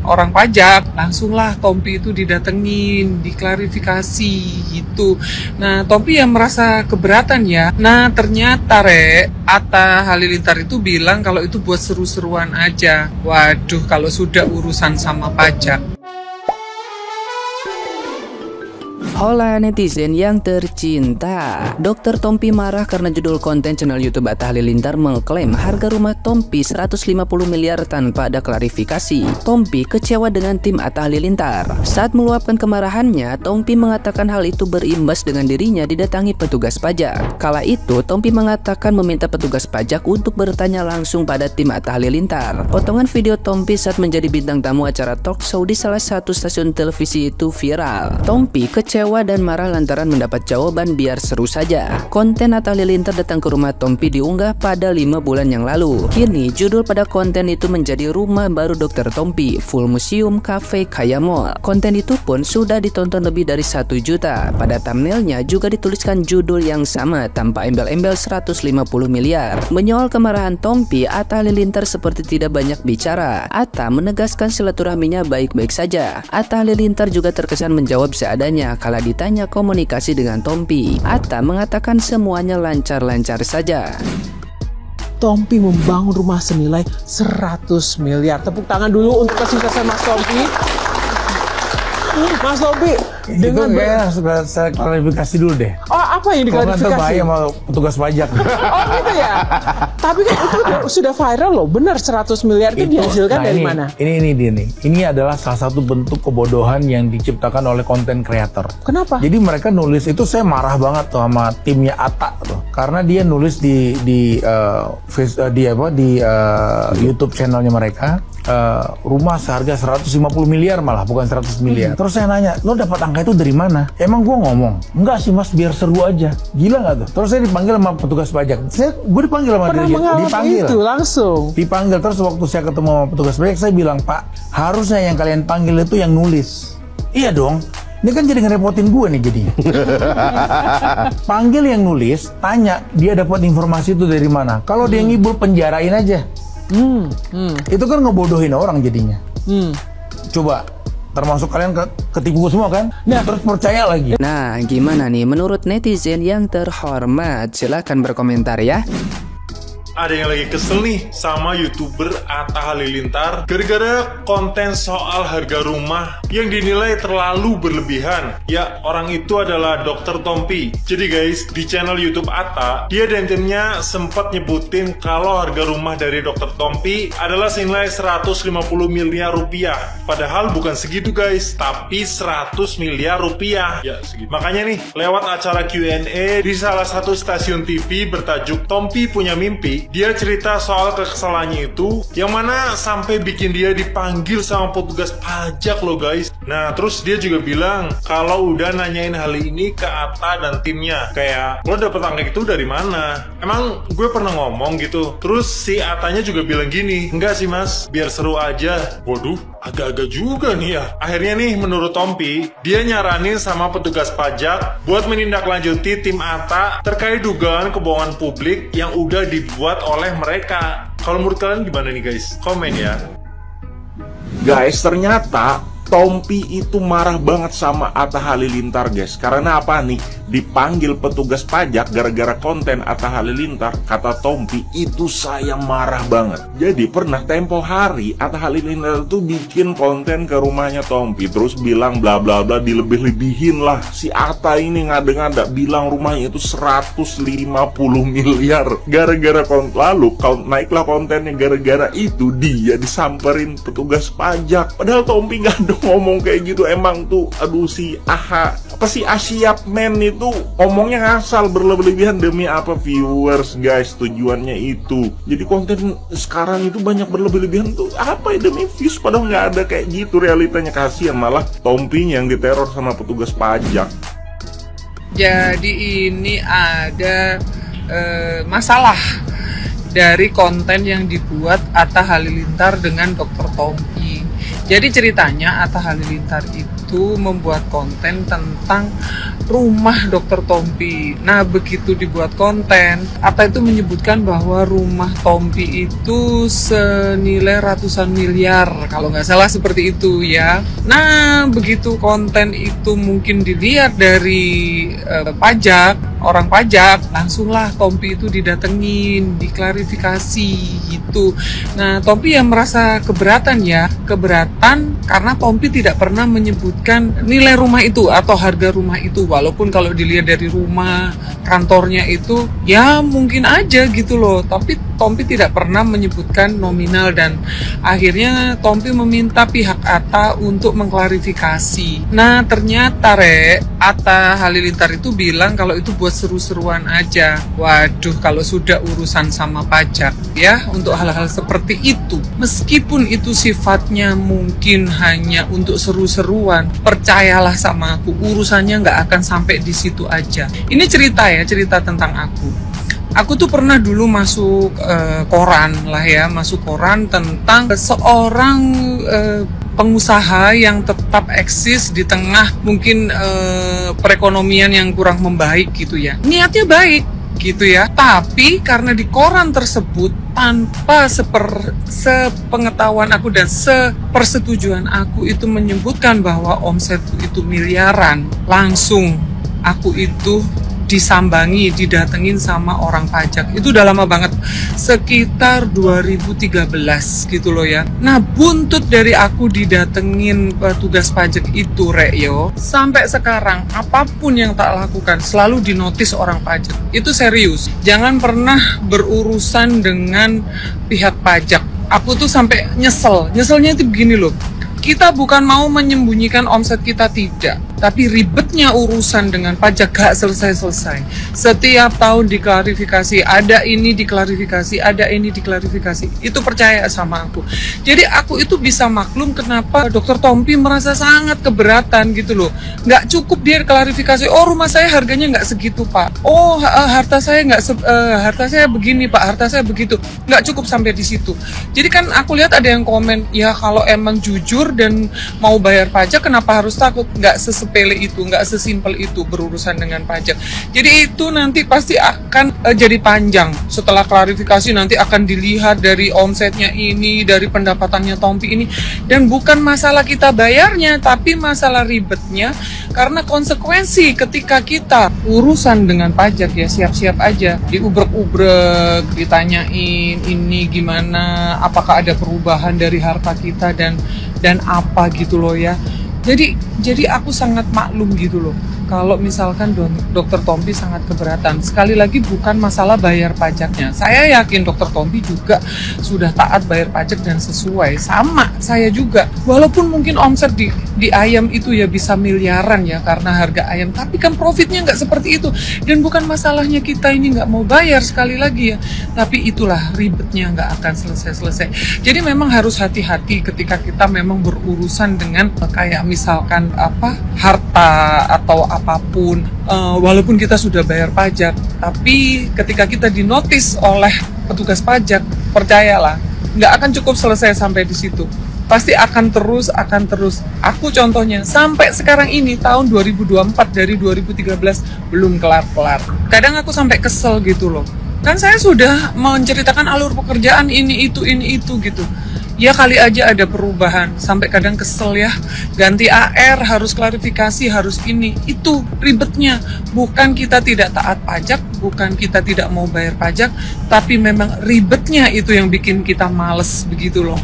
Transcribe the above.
orang pajak. Langsunglah Tompi itu didatengin, diklarifikasi gitu. Nah, Tompi yang merasa keberatan ya. Nah, ternyata Atta Halilintar itu bilang kalau itu buat seru-seruan aja. Waduh, kalau sudah urusan sama pajak. Hola netizen yang tercinta, Dr. Tompi marah karena judul konten channel YouTube Atta Halilintar mengklaim harga rumah Tompi 150 miliar tanpa ada klarifikasi. Tompi kecewa dengan tim Atta Halilintar. Saat meluapkan kemarahannya, Tompi mengatakan hal itu berimbas dengan dirinya didatangi petugas pajak. Kala itu, Tompi mengatakan meminta petugas pajak untuk bertanya langsung pada tim Atta Halilintar. Potongan video Tompi saat menjadi bintang tamu acara talk show di salah satu stasiun televisi itu viral. Tompi kecewa dan marah lantaran mendapat jawaban biar seru saja. Konten Atta Halilintar datang ke rumah Tompi diunggah pada 5 bulan yang lalu. Kini judul pada konten itu menjadi rumah baru Dr. Tompi, full museum, cafe, kayak mall. Konten itu pun sudah ditonton lebih dari 1 juta. Pada thumbnailnya juga dituliskan judul yang sama tanpa embel-embel 150 miliar. Menyoal kemarahan Tompi, Atta Halilintar seperti tidak banyak bicara. Atta menegaskan silaturahminya baik-baik saja. Atta Halilintar juga terkesan menjawab seadanya kala ditanya komunikasi dengan Tompi. Atta mengatakan semuanya lancar-lancar saja. Tompi membangun rumah senilai 100 miliar. Tepuk tangan dulu untuk kesuksesan Mas Tompi. Mas Tompi, dengan itu kayak saya klarifikasi dulu deh. Oh, apa yang diklarifikasi? Kalau bahaya sama petugas pajak. Oh gitu ya. Tapi kan itu sudah viral loh. Benar 100 miliar itu dihasilkan dari mana? Ini adalah salah satu bentuk kebodohan yang diciptakan oleh konten kreator. Kenapa? Jadi mereka nulis itu, saya marah banget tuh sama timnya Atta tuh. Karena dia nulis di YouTube channelnya mereka. Rumah seharga 150 miliar malah, bukan 100 miliar. Terus saya nanya, lo dapat angka itu dari mana? Emang gue ngomong, enggak sih mas, biar seru aja. Gila nggak tuh? Terus saya dipanggil sama petugas pajak. Gue dipanggil sama dia. Dipanggil itu langsung. Dipanggil. Terus waktu saya ketemu sama petugas pajak, saya bilang, Pak, harusnya yang kalian panggil itu yang nulis. Iya dong. Ini kan jadi ngerepotin gue nih jadinya. Panggil yang nulis, tanya dia dapat informasi itu dari mana. Kalau dia ngibul, penjarain aja. Itu kan ngebodohin orang jadinya. Coba, termasuk kalian ketipu semua kan? Nah, terus percaya lagi. Nah, gimana nih menurut netizen yang terhormat? Silahkan berkomentar ya. Ada yang lagi kesel nih sama YouTuber Atta Halilintar gara-gara konten soal harga rumah yang dinilai terlalu berlebihan. Ya, orang itu adalah Dr. Tompi. Jadi guys, di channel YouTube Atta, dia dan timnya sempat nyebutin kalau harga rumah dari Dr. Tompi adalah senilai 150 miliar rupiah. Padahal bukan segitu guys, tapi 100 miliar rupiah. Ya, segitu. Makanya nih, lewat acara Q&A di salah satu stasiun TV bertajuk Tompi Punya Mimpi, dia cerita soal kekesalannya itu, yang mana sampai bikin dia dipanggil sama petugas pajak loh guys. Nah, terus dia juga bilang kalau udah nanyain hal ini ke Atta dan timnya, kayak, lo dapet angka itu dari mana? Emang gue pernah ngomong gitu? Terus si Attanya juga bilang gini, enggak sih mas, biar seru aja. Waduh, agak-agak juga nih ya. Akhirnya nih, menurut Tompi, dia nyaranin sama petugas pajak buat menindaklanjuti tim Atta terkait dugaan kebohongan publik yang udah dibuat oleh mereka. Kalau menurut kalian gimana nih guys? Komen ya. Guys, ternyata Tompi itu marah banget sama Atta Halilintar guys. Karena apa nih? Dipanggil petugas pajak gara-gara konten Atta Halilintar. Kata Tompi, itu saya marah banget. Jadi pernah tempo hari Atta Halilintar itu bikin konten ke rumahnya Tompi, terus bilang bla bla bla, dilebih-lebihin lah. Si Atta ini ngada-ngada bilang rumahnya itu 150 miliar. Gara-gara lalu naiklah kontennya, gara-gara itu dia disamperin petugas pajak. Padahal Tompi gak ada ngomong kayak gitu. Emang tuh, aduh, si Asyap Men itu omongnya ngasal berlebihan demi apa? Viewers guys, tujuannya itu. Jadi konten sekarang itu banyak berlebihan tuh apa ya, demi views, padahal nggak ada kayak gitu realitanya. Kasihan malah Tompinya yang diteror sama petugas pajak. Jadi ini ada masalah dari konten yang dibuat Atta Halilintar dengan Dr. Tompi. Jadi ceritanya Atta Halilintar itu itu membuat konten tentang rumah Dokter Tompi. Nah, begitu dibuat konten, Atta itu menyebutkan bahwa rumah Tompi itu senilai ratusan miliar, kalau nggak salah seperti itu ya. Nah, begitu konten itu mungkin dilihat dari orang pajak, langsunglah Tompi itu didatengin, diklarifikasi gitu. Nah, Tompi yang merasa keberatan karena Tompi tidak pernah menyebutkan nilai rumah itu atau harga rumah itu, walaupun kalau dilihat dari rumah kantornya itu ya mungkin aja gitu loh, tapi Tompi tidak pernah menyebutkan nominal. Dan akhirnya Tompi meminta pihak Atta untuk mengklarifikasi. Nah, ternyata Atta Halilintar itu bilang kalau itu buat seru-seruan aja. Waduh, kalau sudah urusan sama pajak ya, untuk hal-hal seperti itu, meskipun itu sifatnya mungkin hanya untuk seru-seruan, percayalah sama aku, urusannya nggak akan sampai di situ aja. Ini cerita tentang aku. Aku tuh pernah dulu masuk koran tentang seorang pengusaha yang tetap eksis di tengah mungkin perekonomian yang kurang membaik gitu ya. Niatnya baik gitu ya, tapi karena di koran tersebut tanpa sepengetahuan aku dan sepersetujuan aku itu menyebutkan bahwa omsetku itu miliaran, langsung aku itu didatengin sama orang pajak. Itu udah lama banget, sekitar 2013 gitu loh ya. Nah, buntut dari aku didatengin petugas pajak itu sampai sekarang apapun yang tak lakukan selalu dinotis orang pajak. Itu serius, jangan pernah berurusan dengan pihak pajak. Aku tuh sampai nyeselnya itu begini loh, kita bukan mau menyembunyikan omset kita, tidak, tapi ribetnya urusan dengan pajak gak selesai-selesai. Setiap tahun diklarifikasi, ada ini diklarifikasi, ada ini diklarifikasi. Itu percaya sama aku. Jadi aku itu bisa maklum kenapa Dokter Tompi merasa sangat keberatan gitu loh. Nggak cukup dia klarifikasi, oh rumah saya harganya nggak segitu pak, oh harta saya begini pak, harta saya begitu. Nggak cukup sampai di situ. Jadi kan aku lihat ada yang komen, ya kalau emang jujur dan mau bayar pajak kenapa harus takut? Nggak sesepele itu, nggak sesimpel itu berurusan dengan pajak. Jadi itu nanti pasti akan jadi panjang. Setelah klarifikasi nanti akan dilihat dari omsetnya ini, dari pendapatannya Tompi ini, dan bukan masalah kita bayarnya, tapi masalah ribetnya. Karena konsekuensi ketika kita urusan dengan pajak ya siap-siap aja diubrek-ubrek, ditanyain ini gimana, apakah ada perubahan dari harta kita dan apa gitu loh ya. Jadi aku sangat maklum gitu loh kalau misalkan Dokter Tompi sangat keberatan. Sekali lagi bukan masalah bayar pajaknya. Saya yakin Dokter Tompi juga sudah taat bayar pajak dan sesuai. Sama saya juga. Walaupun mungkin omset di ayam itu ya bisa miliaran ya karena harga ayam, tapi kan profitnya nggak seperti itu. Dan bukan masalahnya kita ini nggak mau bayar, sekali lagi ya. Tapi itulah ribetnya, nggak akan selesai-selesai. Jadi memang harus hati-hati ketika kita memang berurusan dengan kayak misalkan harta atau apapun, walaupun kita sudah bayar pajak, tapi ketika kita dinotis oleh petugas pajak, percayalah nggak akan cukup selesai sampai di situ, pasti akan terus. Aku contohnya sampai sekarang ini tahun 2024 dari 2013 belum kelar-kelar. Kadang aku sampai kesel gitu loh, kan saya sudah menceritakan alur pekerjaan ini itu gitu. Ya kali aja ada perubahan, sampai kadang kesel ya, ganti AR, harus klarifikasi, harus ini, itu ribetnya. Bukan kita tidak taat pajak, bukan kita tidak mau bayar pajak, tapi memang ribetnya itu yang bikin kita males begitu loh.